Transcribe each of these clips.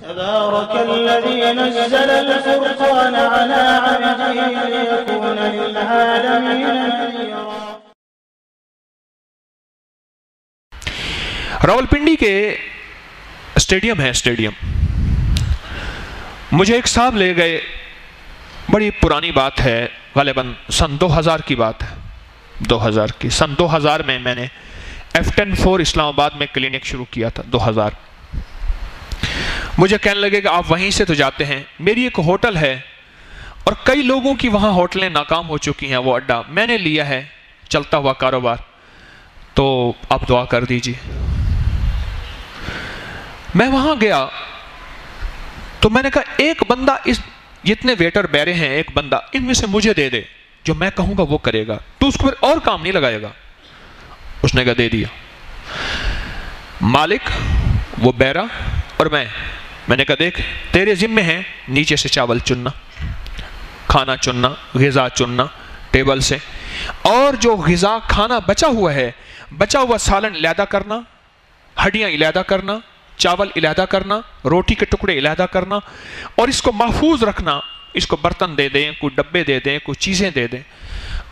تبارك الذي نزل الفرقان على عبده ليكون للعالمين نذيرا۔ راولپنڈی کے اسٹیڈیم ہے، اسٹیڈیم مجھے ایک صاحب لے گئے، بڑی پرانی بات ہے، غالباً سن 2000 کی بات ہے، 2000 کی، سن 2000 میں نے F104 اسلام آباد میں کلینک شروع کیا تھا، 2000۔ مجھے کہنے لگے کہ آپ وہیں سے تو جاتے ہیں، میری ایک ہوٹل ہے اور کئی لوگوں کی وہاں ہوٹلیں ناکام ہو چکی ہیں، وہ اڈا میں نے لیا ہے، چلتا ہوا کاروبار، تو آپ دعا کر دیجیے۔ میں وہاں گیا تو میں نے کہا ایک بندہ، اس جتنے ویٹر بیرے ہیں ایک بندہ ان میں سے مجھے دے دے، جو میں کہوں گا وہ کرے گا، تو اس کو پھر اور کام نہیں لگائے گا۔ اس نے کہا دے دیا۔ مالک وہ بیرا اور میں نے کہا دیکھ تیرے ذمے ہیں نیچے سے چاول چننا، کھانا چننا، غذا چننا ٹیبل سے، اور جو غذا کھانا بچا ہوا ہے، بچا ہوا سالن علیحدہ کرنا، ہڈیاں علیحدہ کرنا، چاول علیحدہ کرنا، روٹی کے ٹکڑے علیحدہ کرنا، اور اس کو محفوظ رکھنا، اس کو برتن دے دیں، کوئی ڈبے دے دیں، کوئی چیزیں دے دیں،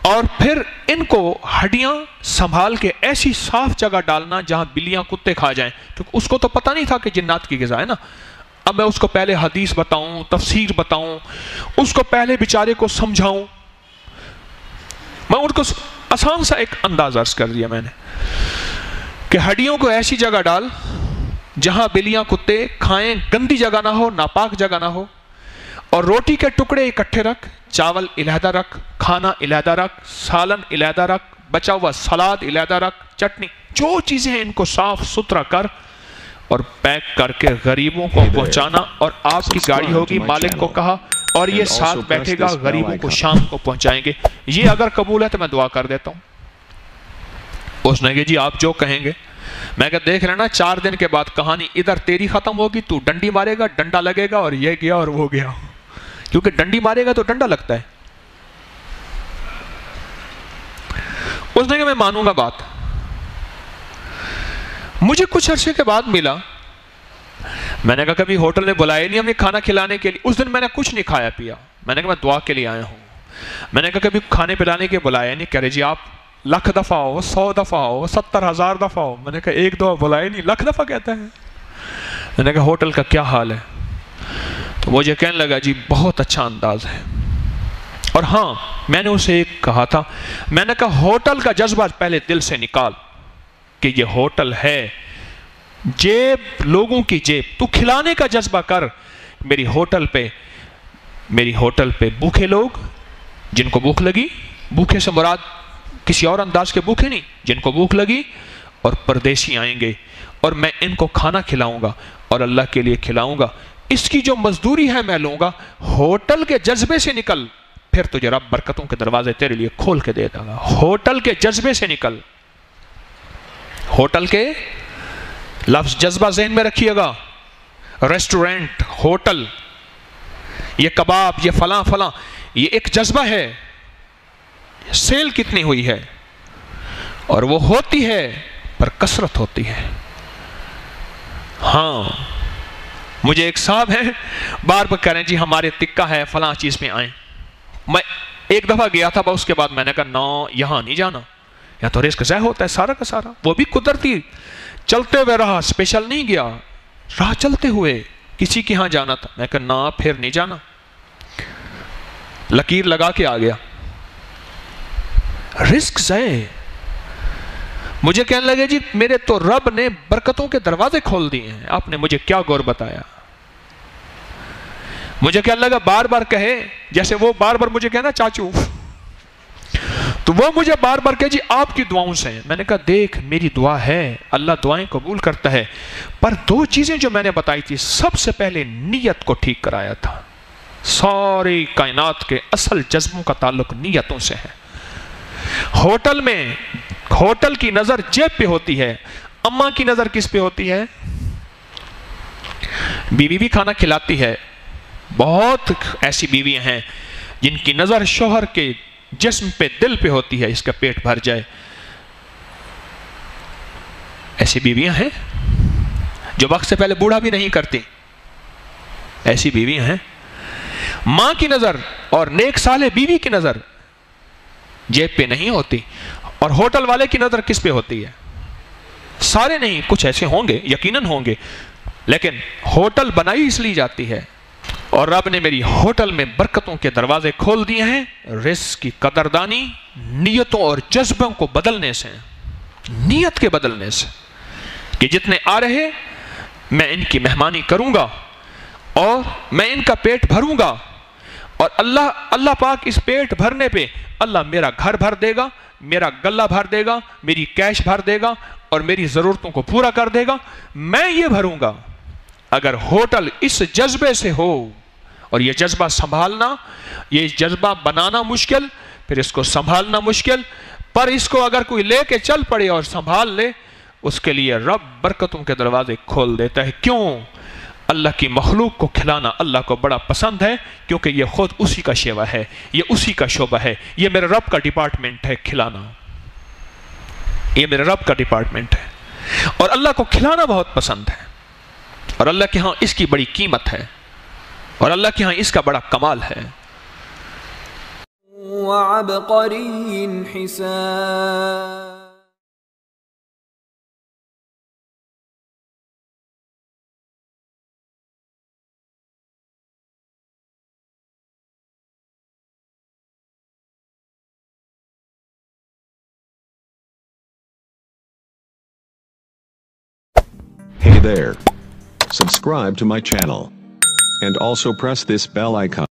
اور پھر ان کو ہڈیاں سنبھال کے ایسی صاف جگہ ڈالنا جہاں بلیاں کتے کھا جائیں، کیونکہ اس کو تو پتہ نہیں تھا کہ جنات کی غذا ہے نا۔ اب میں اس کو پہلے حدیث بتاؤں، تفسیر بتاؤں، اس کو پہلے بیچارے کو سمجھاؤں، میں ان کو آسان سا ایک انداز عرض کر دیا میں نے کہ ہڈیوں کو ایسی جگہ ڈال جہاں بلیاں کتے کھائیں، گندی جگہ نہ ہو، ناپاک جگہ نہ ہو، اور روٹی کے ٹکڑے اکٹھے رکھ، چاول علیحدہ رکھ، کھانا علیحدہ رکھ، سالن علیحدہ رکھ، بچا ہوا سلاد علیحدہ رکھ، چٹنی، جو چیزیں ہیں ان کو صاف ستھرا کر اور پیک کر کے غریبوں کو پہنچانا، اور آپ کی گاڑی ہوگی، مالک کو کہا، اور یہ ساتھ بیٹھے گا، غریبوں کو شام کو پہنچائیں گے، یہ اگر قبول ہے تو میں دعا کر دیتا ہوں۔ اس نے کہا جی آپ جو کہیں گے۔ میں کہا دیکھ لینا 4 دن کے بعد کہانی ادھر تیری ختم ہوگی، تو ڈنڈی مارے گا، ڈنڈا لگے گا، اور یہ گیا اور وہ گیا، کیونکہ ڈنڈی مارے گا تو ڈنڈا لگتا ہے۔ اس نے کہا میں مانوں گا بات۔ مجھے کچھ عرصے کے بعد ملا، میں نے کہا کبھی ہوٹل نے بلایا نہیں ہمیں کھانا کھلانے کے لیے، اس دن میں نے کچھ نہیں کھایا پیا، میں نے کہا میں دعا کے لیے آیا ہوں۔ میں نے کہا کبھی کھانے پلانے کے بلایا نہیں، کہہ رہے جی آپ 1,00,000 دفعہ ہو، 100 دفعہ ہو، 70,000 دفعہ ہو۔ میں نے کہا ایک دفعہ بلایا نہیں، 1,00,000 دفعہ کہتا ہے۔ میں نے کہا ہوٹل کا کیا حال ہے؟ تو مجھے کہنے لگا جی بہت اچھا انداز ہے، اور ہاں میں نے اسے ایک کہا تھا، میں نے کہا ہوٹل کا جذبہ پہلے دل سے نکال کہ یہ ہوٹل ہے، جیب لوگوں کی جیب، تو کھلانے کا جذبہ کر۔ میری ہوٹل پہ بھوکے لوگ، جن کو بھوک لگی، بھوکے سے مراد کسی اور انداز کے بھوکے نہیں، جن کو بھوک لگی، اور پردیسی آئیں گے اور میں ان کو کھانا کھلاؤں گا اور اللہ کے لیے کھلاؤں گا، اس کی جو مزدوری ہے میں لوں گا۔ ہوٹل کے جذبے سے نکل، پھر تجھے رب برکتوں کے دروازے تیرے لیے کھول کے دے دے گا۔ ہوٹل کے جذبے سے نکل، ہوٹل کے لفظ جذبہ ذہن میں رکھیے گا، ریسٹورنٹ، ہوٹل، یہ کباب، یہ فلاں فلاں، یہ ایک جذبہ ہے۔ سیل کتنی ہوئی ہے، اور وہ ہوتی ہے پر کثرت ہوتی ہے۔ ہاں مجھے ایک صاحب ہیں بار بار کہہ رہے ہیں جی ہمارے تکہ ہے فلاں چیز میں آئیں۔ میں ایک دفعہ گیا تھا اس کے بعد میں نے کہا نہ یہاں نہیں جانا، یہاں تو رزق ضائع ہوتا ہے سارا کا سارا۔ وہ بھی قدرتی چلتے ہوئے رہا، اسپیشل نہیں گیا، راہ چلتے ہوئے کسی کے ہاں جانا تھا، میں کہا نہ پھر نہیں جانا، لکیر لگا کے آ گیا، رزق ضائع۔ مجھے کہنے لگے جی میرے تو رب نے برکتوں کے دروازے کھول دیے ہیں، آپ نے مجھے کیا غور بتایا؟ مجھے کہنے لگا بار بار کہے، جیسے وہ بار بار مجھے کہنا چاچو، تو وہ مجھے بار بار کہے جی آپ کی دعاؤں سے ہیں۔ میں نے کہا دیکھ میری دعا ہے، اللہ دعائیں قبول کرتا ہے، پر 2 چیزیں جو میں نے بتائی تھی، سب سے پہلے نیت کو ٹھیک کرایا تھا۔ ساری کائنات کے اصل جذبوں کا تعلق نیتوں سے ہے۔ ہوٹل میں، ہوٹل کی نظر جیب پہ ہوتی ہے، اماں کی نظر کس پہ ہوتی ہے؟ بیوی بھی کھانا کھلاتی ہے، بہت ایسی بیویاں ہیں جن کی نظر شوہر کے جسم پہ، دل پہ ہوتی ہے، اس کا پیٹ بھر جائے۔ ایسی بیویاں ہیں جو وقت سے پہلے بوڑھا بھی نہیں کرتی، ایسی بیویاں ہیں ماں کی نظر اور نیک صالح بیوی کی نظر جیب پہ نہیں ہوتی، اور ہوٹل والے کی نظر کس پہ ہوتی ہے؟ سارے نہیں، کچھ ایسے ہوں گے، یقیناً ہوں گے، لیکن ہوٹل بنائی اس لیے جاتی ہے، اور رب نے میری ہوٹل میں برکتوں کے دروازے کھول دیے ہیں رزق کی قدردانی نیتوں اور جذبوں کو بدلنے سے، نیت کے بدلنے سے، کہ جتنے آ رہے میں ان کی مہمانی کروں گا اور میں ان کا پیٹ بھروں گا، اور اللہ پاک اس پیٹ بھرنے پہ اللہ میرا گھر بھر دے گا، میرا گلہ بھر دے گا، میری کیش بھر دے گا، اور میری ضرورتوں کو پورا کر دے گا، میں یہ بھروں گا۔ اگر ہوٹل اس جذبے سے ہو، اور یہ جذبہ سنبھالنا، یہ جذبہ بنانا مشکل، پھر اس کو سنبھالنا مشکل، پر اس کو اگر کوئی لے کے چل پڑے اور سنبھال لے، اس کے لیے رب برکتوں کے دروازے کھول دیتا ہے۔ کیوں؟ اللہ کی مخلوق کو کھلانا اللہ کو بڑا پسند ہے، کیونکہ یہ خود اسی کا شیوا ہے، یہ اسی کا شعبہ ہے، یہ میرے رب کا ڈپارٹمنٹ ہے کھلانا، یہ میرے رب کا ڈپارٹمنٹ ہے، اور اللہ کو کھلانا بہت پسند ہے، اور اللہ کے ہاں اس کی بڑی قیمت ہے، اور اللہ کے ہاں اس کا بڑا کمال ہے۔ وعبقری حسان Hey there. Subscribe to my channel. And also press this bell icon.